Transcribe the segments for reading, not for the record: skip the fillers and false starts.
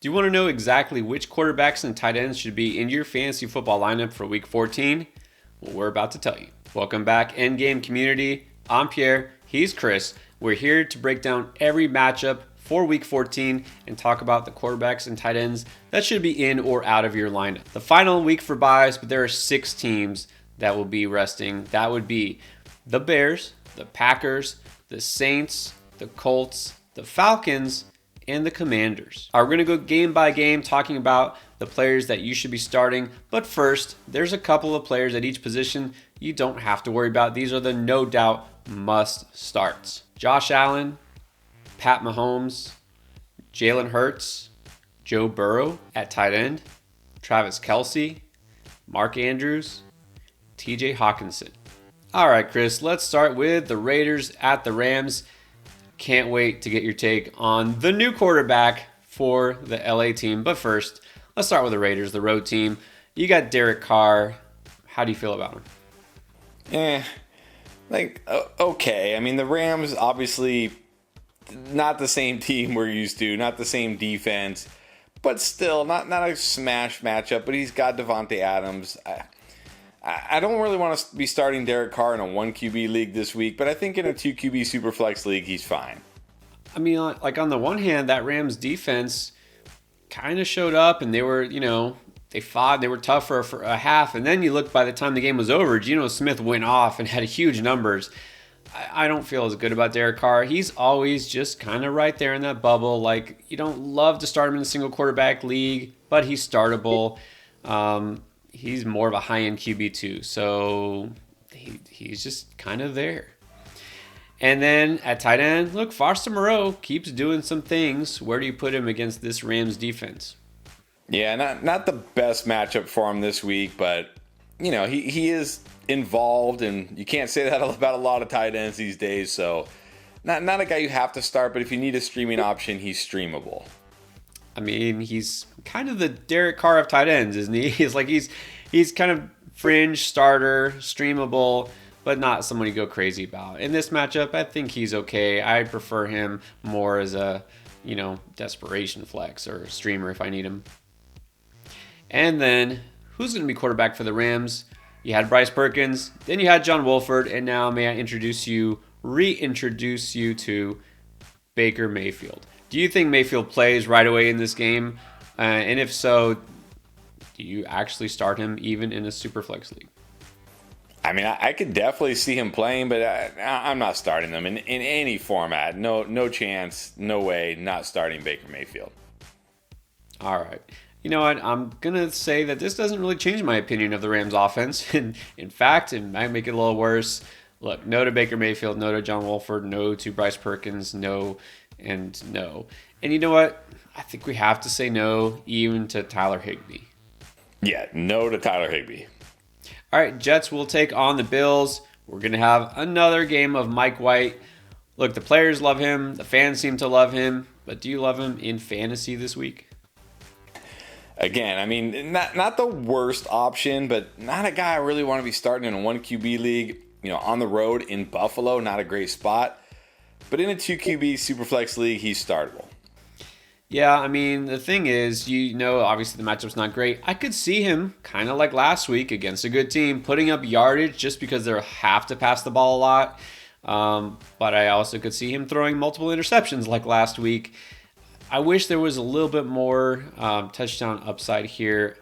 Do you want to know exactly which quarterbacks and tight ends should be in your fantasy football lineup for Week 14? Well, we're about to tell you. Welcome back, Endgame community. I'm Pierre. He's Chris. We're here to break down every matchup for Week 14 and talk about the quarterbacks and tight ends that should be in or out of your lineup. The final week for buys, but there are 6 teams that will be resting. That would be the Bears, the Packers, the Saints, the Colts, the Falcons, and the Commanders. We're going to go game by game talking about the players that you should be starting. But first, there's a couple of players at each position you don't have to worry about. These are the no doubt must starts. Josh Allen, Pat Mahomes, Jalen Hurts, Joe Burrow at tight end, Travis Kelce, Mark Andrews, TJ Hawkinson. All right, Chris, let's start with the Raiders at the Rams. Can't wait to get your take on the new quarterback for the LA team. But first, let's start with the Raiders, the road team. You got Derek Carr. How do you feel about him? Okay. I mean, the Rams, obviously, not the same team we're used to, not the same defense, but still, not a smash matchup. But he's got Devontae Adams. I don't really want to be starting Derek Carr in a 1 QB league this week, but I think in a 2 QB Superflex league, he's fine. I mean, like on the one hand, that Rams defense kind of showed up and they were, they fought, they were tough for a half. And then you look, by the time the game was over, Geno Smith went off and had huge numbers. I don't feel as good about Derek Carr. He's always just kind of right there in that bubble. Like, you don't love to start him in a single quarterback league, but he's startable. He's more of a high-end QB too, so he's just kind of there. And then at tight end, look, Foster Moreau keeps doing some things. Where do you put him against this Rams defense? Yeah, not the best matchup for him this week, but he is involved, and you can't say that about a lot of tight ends these days. So not a guy you have to start, but if you need a streaming option, he's streamable. I mean, he's kind of the Derek Carr of tight ends, isn't he? He's kind of fringe starter, streamable, but not someone you go crazy about. In this matchup, I think he's okay. I prefer him more as a, desperation flex or streamer if I need him. And then, who's going to be quarterback for the Rams? You had Bryce Perkins, then you had John Wolford, and now may I reintroduce you to Baker Mayfield. Do you think Mayfield plays right away in this game? And if so, do you actually start him even in a Superflex league? I mean, I could definitely see him playing, but I'm not starting them in any format. No chance, no way, not starting Baker Mayfield. All right. You know what? I'm going to say that this doesn't really change my opinion of the Rams offense. And in fact, it might make it a little worse. Look, no to Baker Mayfield, no to John Wolford, no to Bryce Perkins, no and no. And you know what? I think we have to say no even to Tyler Higbee. Yeah, no to Tyler Higbee. All right, Jets will take on the Bills. We're going to have another game of Mike White. Look, the players love him. The fans seem to love him. But do you love him in fantasy this week? Again, I mean, not the worst option, but not a guy I really want to be starting in a 1 QB league. On the road in Buffalo, not a great spot. But in a 2 QB Superflex league, he's startable. Yeah, I mean, the thing is, obviously the matchup's not great. I could see him, kind of like last week against a good team, putting up yardage just because they'll have to pass the ball a lot. But I also could see him throwing multiple interceptions like last week. I wish there was a little bit more touchdown upside here.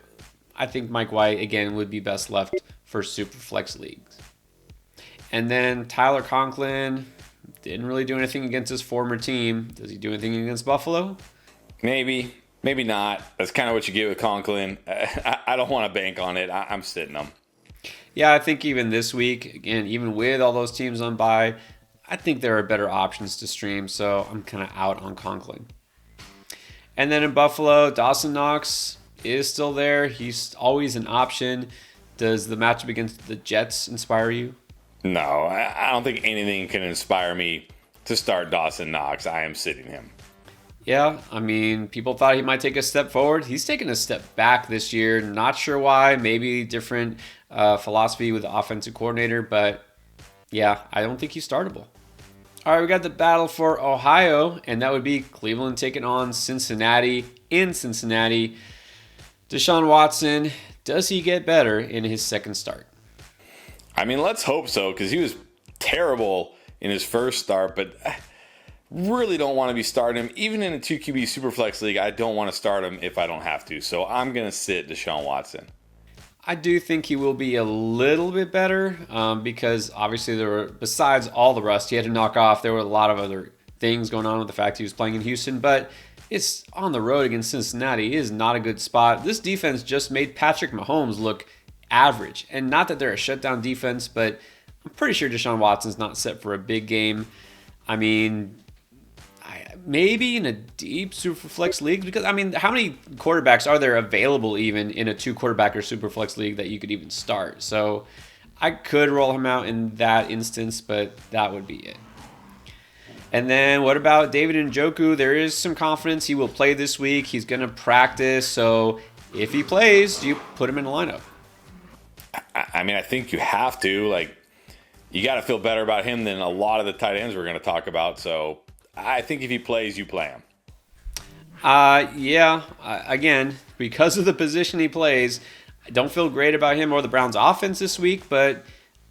I think Mike White, again, would be best left for Superflex leagues. And then Tyler Conklin didn't really do anything against his former team. Does he do anything against Buffalo? Maybe not. That's kind of what you get with Conklin. I don't want to bank on it. I'm sitting him. Yeah, I think even this week, again, even with all those teams on bye, I think there are better options to stream, so I'm kind of out on Conklin. And then in Buffalo, Dawson Knox is still there. He's always an option. Does the matchup against the Jets inspire you? No, I don't think anything can inspire me to start Dawson Knox. I am sitting him. Yeah, I mean, people thought he might take a step forward. He's taken a step back this year. Not sure why. Maybe different philosophy with the offensive coordinator. But, yeah, I don't think he's startable. All right, we got the battle for Ohio, and that would be Cleveland taking on Cincinnati. in Cincinnati. Deshaun Watson, does he get better in his second start? I mean, let's hope so, because he was terrible in his first start, but really don't want to be starting him. Even in a 2QB Superflex league, I don't want to start him if I don't have to. So I'm going to sit Deshaun Watson. I do think he will be a little bit better because obviously there were, besides all the rust he had to knock off, there were a lot of other things going on with the fact he was playing in Houston. But it's on the road against Cincinnati. It is not a good spot. This defense just made Patrick Mahomes look average. And not that they're a shutdown defense, but I'm pretty sure Deshaun Watson's not set for a big game. I mean, maybe in a deep Superflex league, because, I mean, how many quarterbacks are there available even in a 2-quarterback or Superflex league that you could even start? So I could roll him out in that instance, but that would be it. And then what about David Njoku? There is some confidence he will play this week. He's going to practice. So if he plays, do you put him in the lineup? I mean, I think you have to. Like, you got to feel better about him than a lot of the tight ends we're going to talk about. So I think if he plays, you play him. Again, because of the position he plays, I don't feel great about him or the Browns' offense this week, but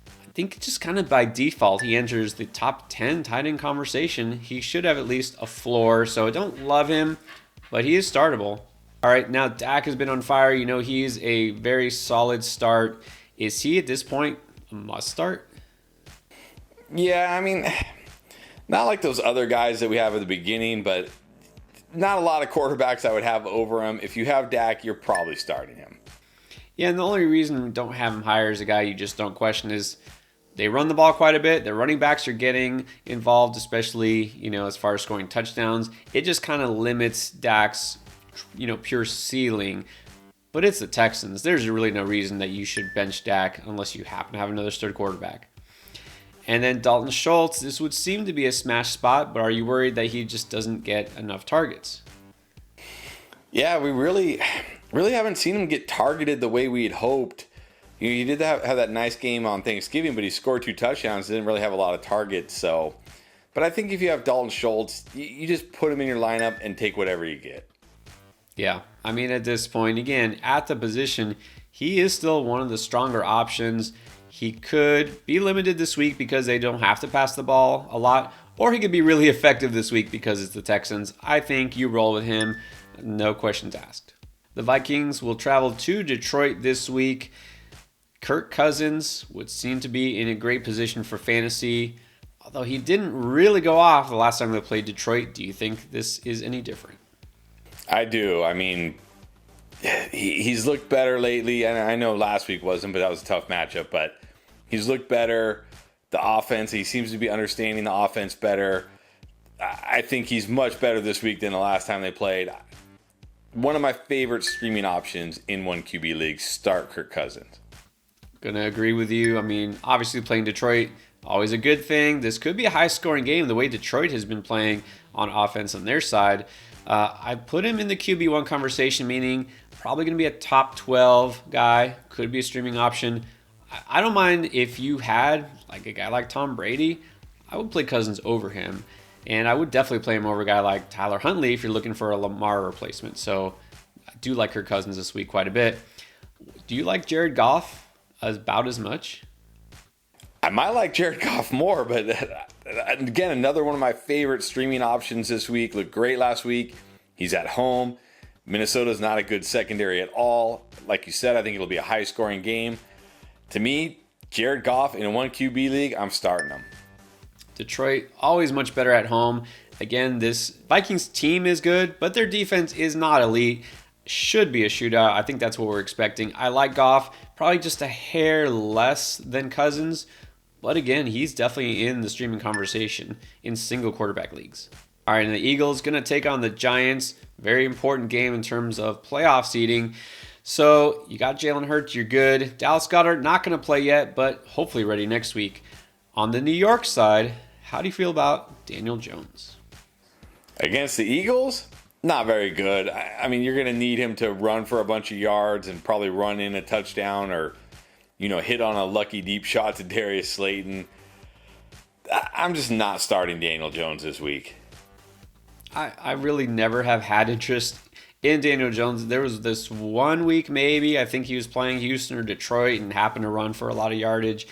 I think just kind of by default, he enters the top 10 tight end conversation. He should have at least a floor, so I don't love him, but he is startable. All right, now Dak has been on fire. You know, he's a very solid start. Is he at this point a must start? Yeah, I mean, not like those other guys that we have at the beginning, but not a lot of quarterbacks I would have over him. If you have Dak, you're probably starting him. Yeah, and the only reason we don't have him higher as a guy you just don't question is they run the ball quite a bit. Their running backs are getting involved, especially, you know, as far as scoring touchdowns. It just kind of limits Dak's, you know, pure ceiling. But it's the Texans. There's really no reason that you should bench Dak unless you happen to have another third quarterback. And then Dalton Schultz, this would seem to be a smash spot, but are you worried that he just doesn't get enough targets? Yeah, we really haven't seen him get targeted the way we had hoped. You know, he did have that nice game on Thanksgiving, but he scored 2 touchdowns, didn't really have a lot of targets. So, but I think if you have Dalton Schultz, you just put him in your lineup and take whatever you get. Yeah, I mean, at this point, again, at the position, he is still one of the stronger options. He could be limited this week because they don't have to pass the ball a lot, or he could be really effective this week because it's the Texans. I think you roll with him, no questions asked. The Vikings will travel to Detroit this week. Kirk Cousins would seem to be in a great position for fantasy, although he didn't really go off the last time they played Detroit. Do you think this is any different? I do. I mean, he's looked better lately, and I know last week wasn't, but that was a tough matchup. But he's looked better. The offense, he seems to be understanding the offense better. I think he's much better this week than the last time they played. One of my favorite streaming options in 1QB leagues, start Kirk Cousins. Gonna agree with you. I mean, obviously playing Detroit, always a good thing. This could be a high-scoring game the way Detroit has been playing on offense on their side. I put him in the QB1 conversation, meaning probably going to be a top 12 guy. Could be a streaming option. I don't mind if you had like a guy like Tom Brady. I would play Cousins over him. And I would definitely play him over a guy like Tyler Huntley if you're looking for a Lamar replacement. So I do like Kirk Cousins this week quite a bit. Do you like Jared Goff about as much? I might like Jared Goff more, but again, another one of my favorite streaming options this week. Looked great last week. He's at home. Minnesota's not a good secondary at all. Like you said, I think it'll be a high-scoring game. To me, Jared Goff in a 1QB league, I'm starting him. Detroit, always much better at home. Again, this Vikings team is good, but their defense is not elite. Should be a shootout. I think that's what we're expecting. I like Goff, probably just a hair less than Cousins. But again, he's definitely in the streaming conversation in single quarterback leagues. All right, and the Eagles going to take on the Giants. Very important game in terms of playoff seeding. So you got Jalen Hurts, you're good. Dallas Goedert, not going to play yet, but hopefully ready next week. On the New York side, how do you feel about Daniel Jones? Against the Eagles? Not very good. I mean, you're going to need him to run for a bunch of yards and probably run in a touchdown or, hit on a lucky deep shot to Darius Slayton. I'm just not starting Daniel Jones this week. I really never have had interest in Daniel Jones. There was this 1 week, maybe, I think he was playing Houston or Detroit and happened to run for a lot of yardage.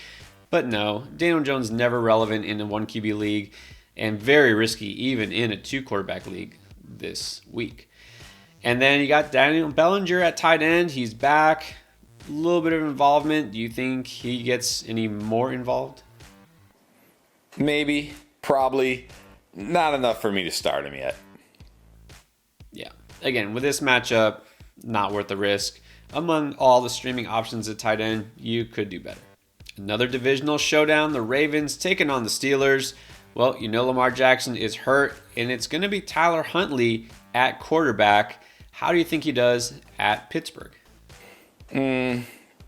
But no, Daniel Jones never relevant in a 1 QB league and very risky even in a 2 quarterback league this week. And then you got Daniel Bellinger at tight end. He's back. A little bit of involvement. Do you think he gets any more involved? Maybe, probably. Not enough for me to start him yet. Yeah. Again, with this matchup, not worth the risk. Among all the streaming options at tight end, you could do better. Another divisional showdown, the Ravens taking on the Steelers. Well, you know Lamar Jackson is hurt, and it's going to be Tyler Huntley at quarterback. How do you think he does at Pittsburgh?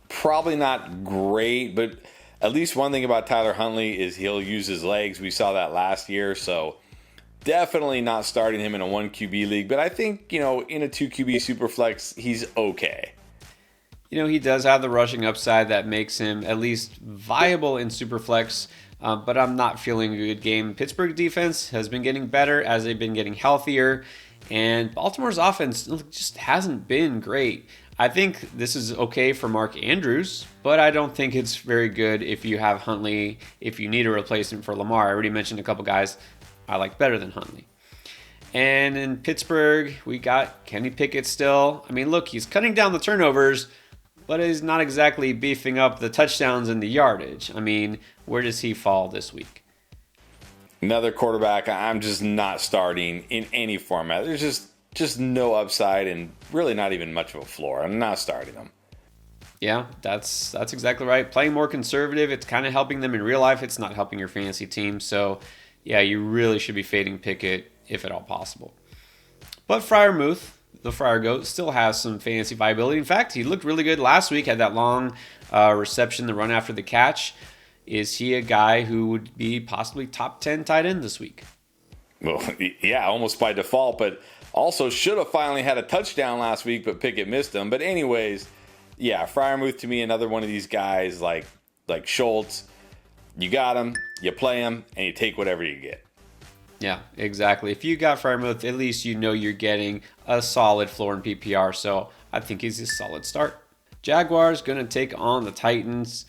Probably not great, but at least one thing about Tyler Huntley is he'll use his legs. We saw that last year, so definitely not starting him in a 1 QB league. But I think, in a 2 QB superflex, he's okay. He does have the rushing upside that makes him at least viable in superflex, but I'm not feeling a good game. Pittsburgh defense has been getting better as they've been getting healthier, and Baltimore's offense just hasn't been great. I think this is okay for Mark Andrews, but I don't think it's very good if you have Huntley, if you need a replacement for Lamar. I already mentioned a couple guys I like better than Huntley. And in Pittsburgh, we got Kenny Pickett still. I mean, look, he's cutting down the turnovers, but he's not exactly beefing up the touchdowns and the yardage. I mean, where does he fall this week? Another quarterback I'm just not starting in any format. There's just no upside and really not even much of a floor. I'm not starting them. Yeah, that's exactly right. Playing more conservative, it's kind of helping them in real life. It's not helping your fantasy team. So, yeah, you really should be fading Pickett if at all possible. But Freiermuth, the Friar Goat, still has some fantasy viability. In fact, he looked really good last week, had that long reception, the run after the catch. Is he a guy who would be possibly top 10 tight end this week? Well, yeah, almost by default, but also should have finally had a touchdown last week, but Pickett missed him. But anyways, yeah, Freiermuth to me, another one of these guys like Schultz. You got him, you play him, and you take whatever you get. Yeah, exactly. If you got Freiermuth, at least you know you're getting a solid floor in PPR. So I think he's a solid start. Jaguars going to take on the Titans.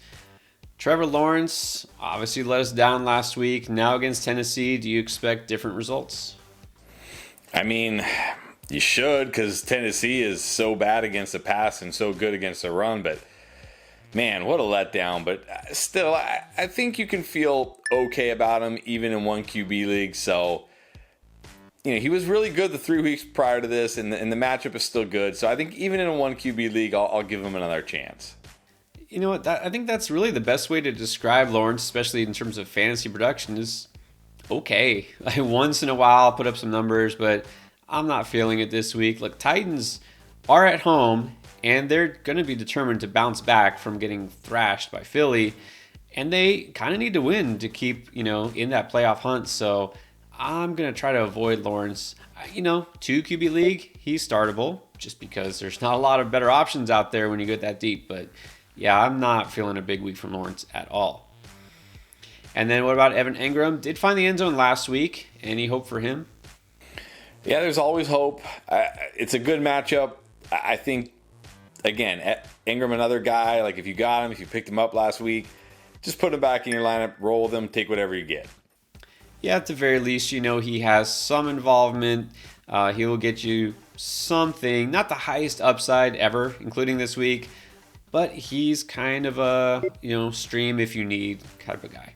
Trevor Lawrence obviously let us down last week. Now against Tennessee, do you expect different results? I mean, you should, because Tennessee is so bad against the pass and so good against the run. But, man, what a letdown. But still, I think you can feel okay about him, even in 1 QB league. So, he was really good the 3 weeks prior to this, and the matchup is still good. So I think even in a 1 QB league, I'll give him another chance. You know what? I think that's really the best way to describe Lawrence, especially in terms of fantasy production, is okay. Like once in a while, I'll put up some numbers, but I'm not feeling it this week. Look, Titans are at home, and they're going to be determined to bounce back from getting thrashed by Philly, and they kind of need to win to keep, in that playoff hunt. So I'm going to try to avoid Lawrence. 2 QB league, he's startable, just because there's not a lot of better options out there when you get that deep, but yeah, I'm not feeling a big week from Lawrence at all. And then what about Evan Engram? Did find the end zone last week. Any hope for him? Yeah, there's always hope. It's a good matchup. I think, again, Engram, another guy, like if you got him, if you picked him up last week, just put him back in your lineup, roll with him, take whatever you get. Yeah, at the very least, he has some involvement. He will get you something, not the highest upside ever, including this week, but he's kind of a, stream if you need kind of a guy.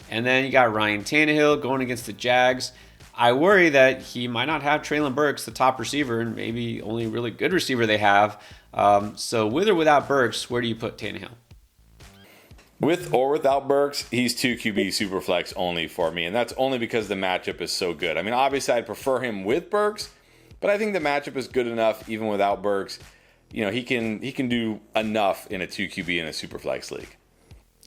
And then you got Ryan Tannehill going against the Jags. I worry that he might not have Treylon Burks, the top receiver, and maybe only really good receiver they have. So with or without Burks, where do you put Tannehill? With or without Burks, he's 2 QB superflex only for me, and that's only because the matchup is so good. I mean, obviously I'd prefer him with Burks, but I think the matchup is good enough even without Burks. He can do enough in a 2 QB in a superflex league.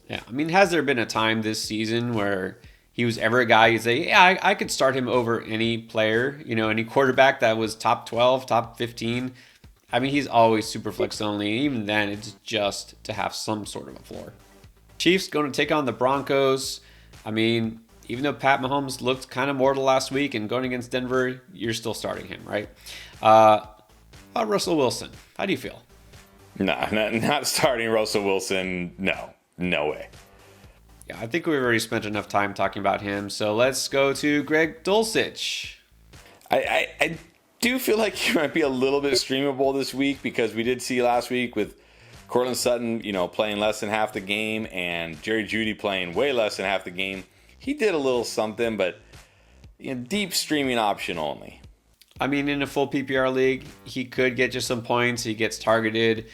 Yeah, I mean, has there been a time this season where he was ever a guy you'd say, yeah, I could start him over any player, any quarterback that was top 12, top 15? I mean, he's always superflex only. Even then, it's just to have some sort of a floor. Chiefs going to take on the Broncos. I mean, even though Pat Mahomes looked kind of mortal last week and going against Denver, you're still starting him, right? Russell Wilson, how do you feel? No, not starting Russell Wilson. No way. Yeah, I think we've already spent enough time talking about him. So let's go to Greg Dulcich. I do feel like he might be a little bit streamable this week because we did see last week with Cortland Sutton, playing less than half the game and Jerry Jeudy playing way less than half the game. He did a little something, but deep streaming option only. I mean, in a full PPR league, he could get just some points. He gets targeted.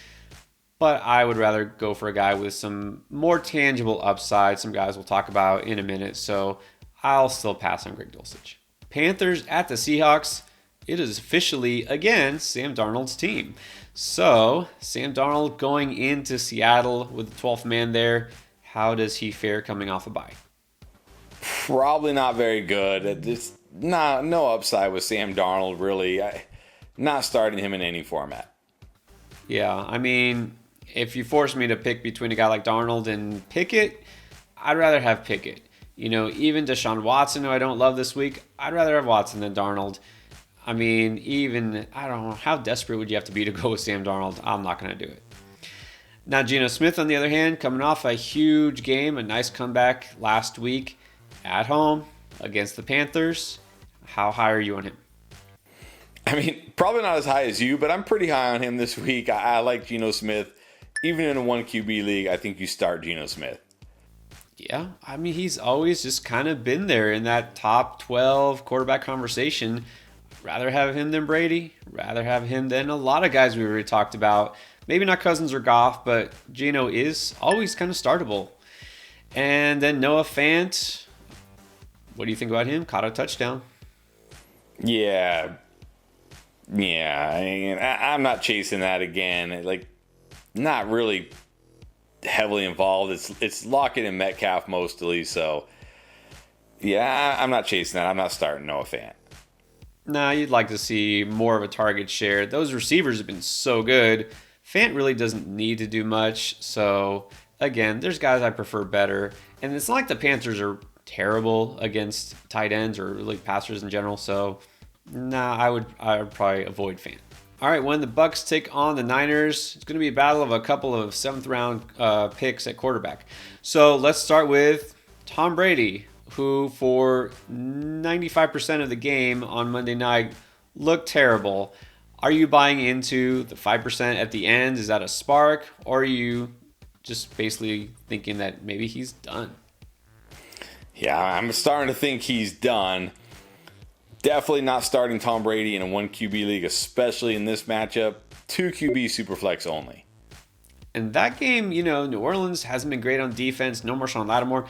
But I would rather go for a guy with some more tangible upside. Some guys we'll talk about in a minute. So I'll still pass on Greg Dulcich. Panthers at the Seahawks. It is officially, again, Sam Darnold's team. So Sam Darnold going into Seattle with the 12th man there. How does he fare coming off a bye? Probably not very good. No upside with Sam Darnold, really. Not starting him in any format. Yeah, I mean, if you force me to pick between a guy like Darnold and Pickett, I'd rather have Pickett. Even Deshaun Watson, who I don't love this week, I'd rather have Watson than Darnold. I mean, I don't know, how desperate would you have to be to go with Sam Darnold? I'm not going to do it. Now, Geno Smith, on the other hand, coming off a huge game, a nice comeback last week at home against the Panthers. How high are you on him? I mean, probably not as high as you, but I'm pretty high on him this week. I like Geno Smith. Even in a 1 QB league, I think you start Geno Smith. Yeah, I mean, he's always just kind of been there in that top 12 quarterback conversation. Rather have him than Brady. Rather have him than a lot of guys we already talked about. Maybe not Cousins or Goff, but Geno is always kind of startable. And then Noah Fant. What do you think about him? Caught a touchdown. Yeah, I'm not chasing that again. Not really heavily involved. It's Lockett and Metcalf mostly. So, yeah, I'm not chasing that. I'm not starting Noah Fant. Nah, you'd like to see more of a target share. Those receivers have been so good. Fant really doesn't need to do much. So, again, there's guys I prefer better. And it's not like the Panthers are terrible against tight ends or really passers in general. So, I would probably avoid Fant. All right, when the Bucs take on the Niners, it's going to be a battle of a couple of 7th round picks at quarterback. So let's start with Tom Brady, who for 95% of the game on Monday night looked terrible. Are you buying into the 5% at the end? Is that a spark? Or are you just basically thinking that maybe he's done? Yeah, I'm starting to think he's done. Definitely not starting Tom Brady in a 1 QB league, especially in this matchup. 2 QB Superflex only. And that game, New Orleans hasn't been great on defense. No Marshawn Lattimore.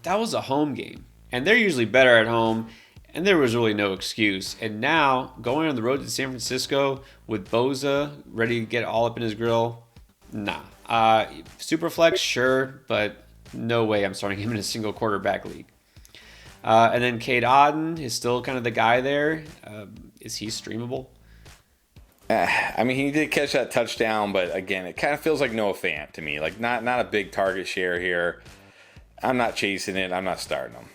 That was a home game. And they're usually better at home. And there was really no excuse. And now, going on the road to San Francisco with Boza ready to get all up in his grill, nah. Superflex, sure, but no way I'm starting him in a single quarterback league. And then Cade Otton is still kind of the guy there. Is he streamable? I mean, he did catch that touchdown, but again, it kind of feels like Noah Fant to me. Not a big target share here. I'm not chasing it. I'm not starting him.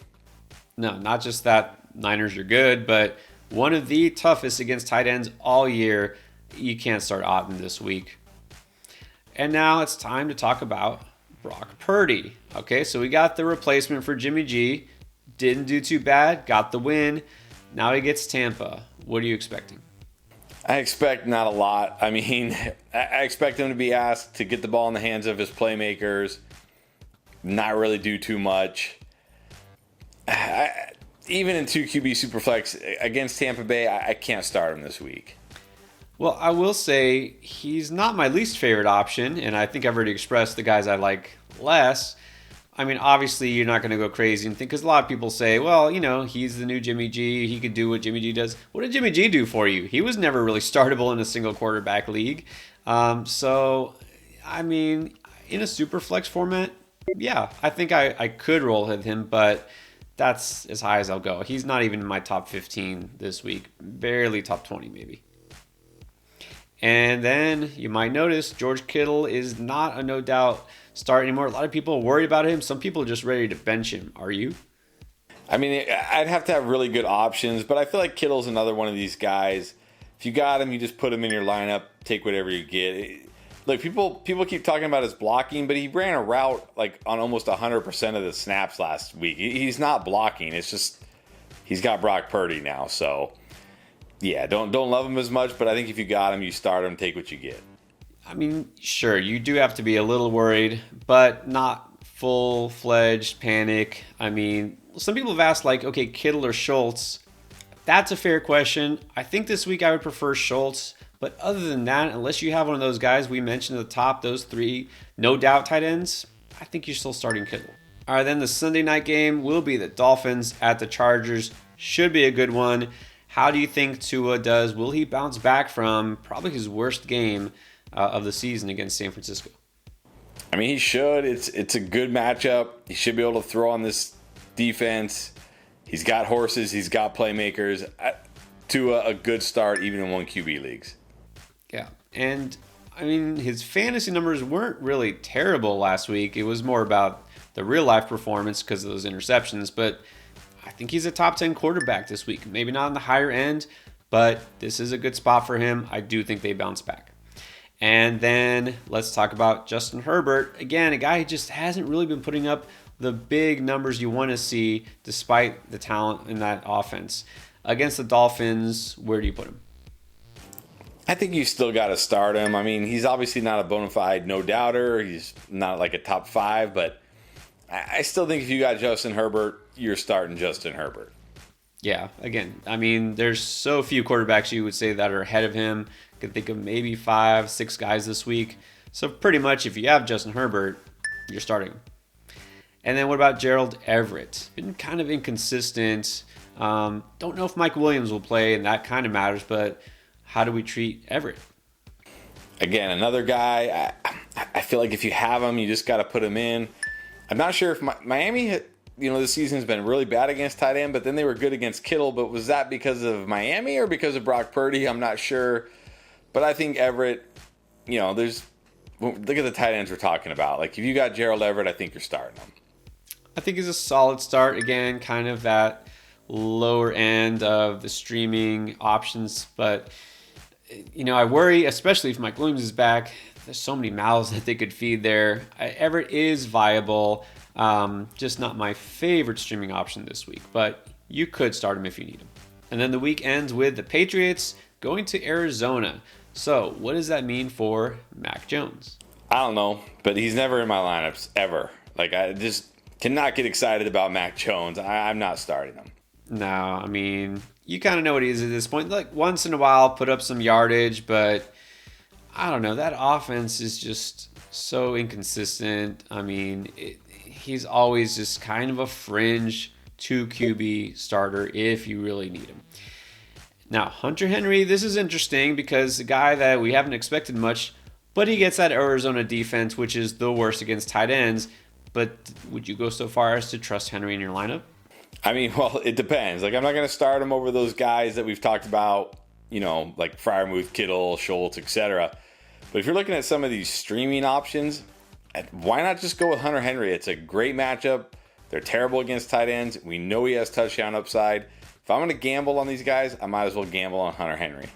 No, not just that Niners are good, but one of the toughest against tight ends all year. You can't start Otton this week. And now it's time to talk about Brock Purdy. Okay, so we got the replacement for Jimmy G. Didn't do too bad, got the win. Now he gets Tampa. What are you expecting? I expect not a lot. I mean, I expect him to be asked to get the ball in the hands of his playmakers, not really do too much. Even in 2 QB Superflex against Tampa Bay, I can't start him this week. Well, I will say he's not my least favorite option, and I think I've already expressed the guys I like less. I mean, obviously, you're not going to go crazy and think, because a lot of people say, well, he's the new Jimmy G. He could do what Jimmy G does. What did Jimmy G do for you? He was never really startable in a single quarterback league. So, I mean, in a super flex format, yeah, I think I could roll with him, but that's as high as I'll go. He's not even in my top 15 this week. Barely top 20, maybe. And then you might notice George Kittle is not a no doubt start anymore. A lot of people are worried about him. Some people are just ready to bench him. Are you? I mean, I'd have to have really good options, but I feel like Kittle's another one of these guys If you got him, you just put him in your lineup, take whatever you get. Look, people keep talking about his blocking, but he ran a route like on almost 100% of the snaps last week. He's not blocking. It's just he's got Brock Purdy now. So, yeah, don't love him as much, but I think if you got him, you start him, take what you get. I mean, sure, you do have to be a little worried, but not full-fledged panic. I mean, some people have asked, like, okay, Kittle or Schultz. That's a fair question. I think this week I would prefer Schultz, but other than that, unless you have one of those guys we mentioned at the top, those three, no doubt tight ends, I think you're still starting Kittle. All right, then the Sunday night game will be the Dolphins at the Chargers. Should be a good one. How do you think Tua does? Will he bounce back from probably his worst game of the season against San Francisco? I mean, he should. It's a good matchup. He should be able to throw on this defense. He's got horses. He's got playmakers. To a good start, even in 1 QB leagues. Yeah, and I mean, his fantasy numbers weren't really terrible last week. It was more about the real life performance because of those interceptions. But I think he's a top 10 quarterback this week. Maybe not on the higher end, but this is a good spot for him. I do think they bounce back. And then let's talk about Justin Herbert. Again, a guy who just hasn't really been putting up the big numbers you want to see despite the talent in that offense. Against the Dolphins, where do you put him? I think you still got to start him. I mean, he's obviously not a bona fide no-doubter. He's not like a top 5, but I still think if you got Justin Herbert, you're starting Justin Herbert. Yeah, again, I mean, there's so few quarterbacks you would say that are ahead of him. I could think of maybe 5, 6 guys this week. So pretty much if you have Justin Herbert, you're starting him. And then what about Gerald Everett? Been kind of inconsistent. Don't know if Mike Williams will play, and that kind of matters, but how do we treat Everett? Again, another guy, I feel like if you have him, you just got to put him in. I'm not sure if Miami, this season has been really bad against tight end, but then they were good against Kittle. But was that because of Miami or because of Brock Purdy? I'm not sure. But I think Everett, look at the tight ends we're talking about. Like, if you got Gerald Everett, I think you're starting him. I think he's a solid start. Again, kind of that lower end of the streaming options. But, I worry, especially if Mike Williams is back. There's so many mouths that they could feed there. Everett is viable. Just not my favorite streaming option this week. But you could start him if you need him. And then the week ends with the Patriots going to Arizona. So what does that mean for Mac Jones? I don't know, but he's never in my lineups, ever. Like, I just cannot get excited about Mac Jones. I'm not starting him. No, I mean, you kind of know what he is at this point. Like, once in a while, put up some yardage, but I don't know. That offense is just so inconsistent. I mean, he's always just kind of a fringe 2 QB starter if you really need him. Now, Hunter Henry, this is interesting because a guy that we haven't expected much, but he gets that Arizona defense, which is the worst against tight ends. But would you go so far as to trust Henry in your lineup? I mean, well, it depends. Like, I'm not going to start him over those guys that we've talked about, like Freiermuth, Kittle, Schultz, etc. But if you're looking at some of these streaming options, why not just go with Hunter Henry? It's a great matchup. They're terrible against tight ends. We know he has touchdown upside. If I'm going to gamble on these guys, I might as well gamble on Hunter Henry.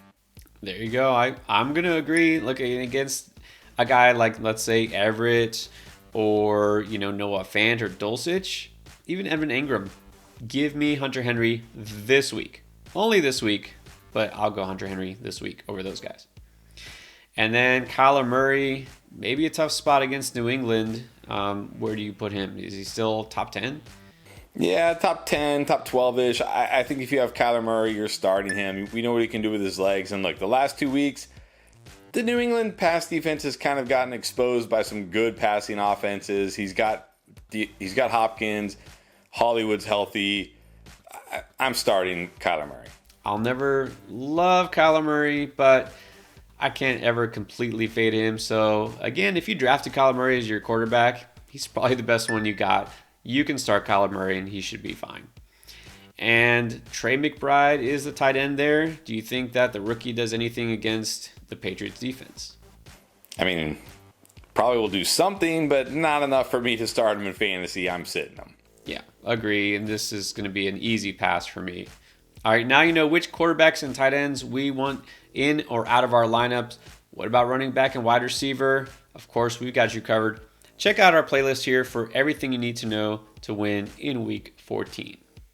There you go. I'm going to agree. Looking against a guy like, let's say, Everett or, Noah Fant or Dulcich, even Evan Ingram. Give me Hunter Henry this week. Only this week, but I'll go Hunter Henry this week over those guys. And then Kyler Murray, maybe a tough spot against New England. Where do you put him? Is he still top 10? Yeah, top 10, top 12-ish. I think if you have Kyler Murray, you're starting him. We know what he can do with his legs. And look, the last 2 weeks, the New England pass defense has kind of gotten exposed by some good passing offenses. He's got Hopkins. Hollywood's healthy. I'm starting Kyler Murray. I'll never love Kyler Murray, but I can't ever completely fade him. So, again, if you drafted Kyler Murray as your quarterback, he's probably the best one you got. You can start Kyler Murray, and he should be fine. And Trey McBride is the tight end there. Do you think that the rookie does anything against the Patriots defense? I mean, probably will do something, but not enough for me to start him in fantasy. I'm sitting him. Yeah, agree. And this is going to be an easy pass for me. All right, now you know which quarterbacks and tight ends we want in or out of our lineups. What about running back and wide receiver? Of course, we've got you covered. Check out our playlist here for everything you need to know to win in Week 14.